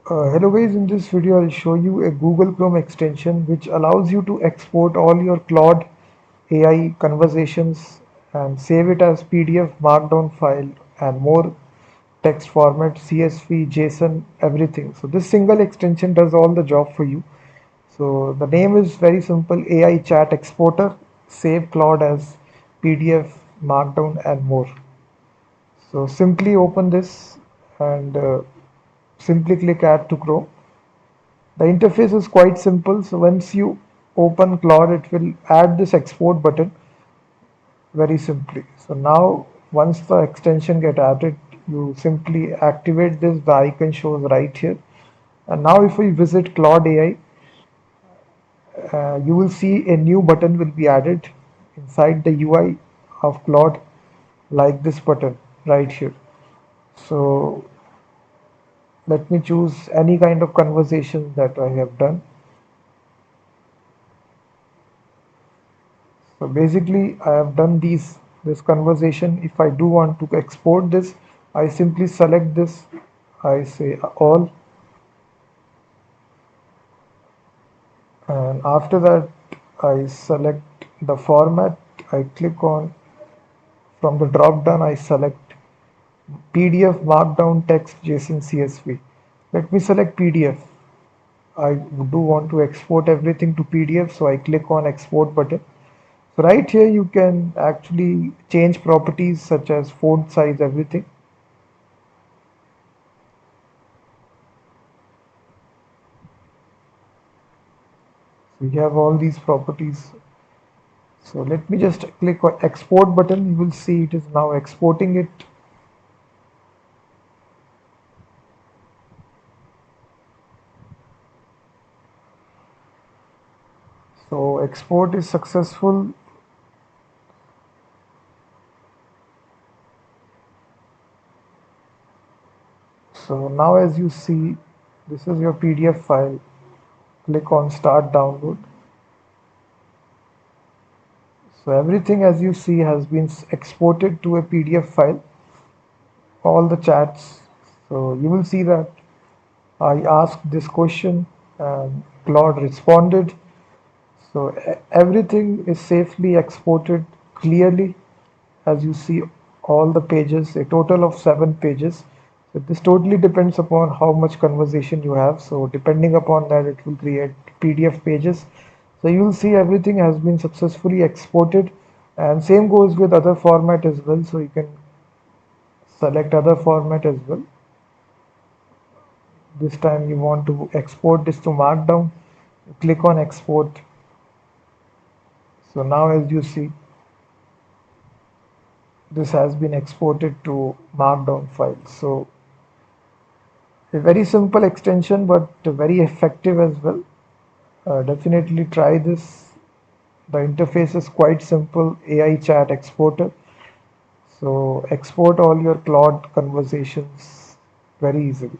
Hello guys, in this video I'll show you a Google Chrome extension which allows you to export all your Claude AI conversations and save it as PDF, Markdown file and more text format, CSV, JSON, everything. So this single extension does all the job for you. So the name is very simple, AI Chat Exporter, save Claude as PDF, Markdown and more. So simply open this and simply click add to Chrome. The interface is quite simple. So once you open Claude, it will add this export button very simply. So now once the extension get added, you simply activate this. The icon shows right here. And now if we visit Claude AI, you will see a new button will be added inside the UI of Claude like this button right here. So let me choose any kind of conversation that I have done. So basically I have done this conversation. If I do want to export this, I simply select this. I say all, and after that I select the format. I click on from the drop down. I select PDF, Markdown, text, JSON, CSV. Let me select PDF. I do want to export everything to PDF, so I click on export button. So right here you can actually change properties such as font size, everything. We have all these properties. So let me just click on export button. You will see it is now exporting it. So export is successful. So now as you see, this is your PDF file. Click on start download. So everything as you see has been exported to a PDF file, all the chats. So you will see that I asked this question and Claude responded. So everything is safely exported clearly. As you see, all the pages, a total of 7 pages. So this totally depends upon how much conversation you have. So depending upon that, it will create PDF pages. So you will see everything has been successfully exported, and same goes with other format as well. So you can select other format as well. This time you want to export this to Markdown, click on export. So now as you see, this has been exported to Markdown file. So a very simple extension, but very effective as well. Definitely try this. The interface is quite simple. AI chat exporter. So export all your Claude conversations very easily.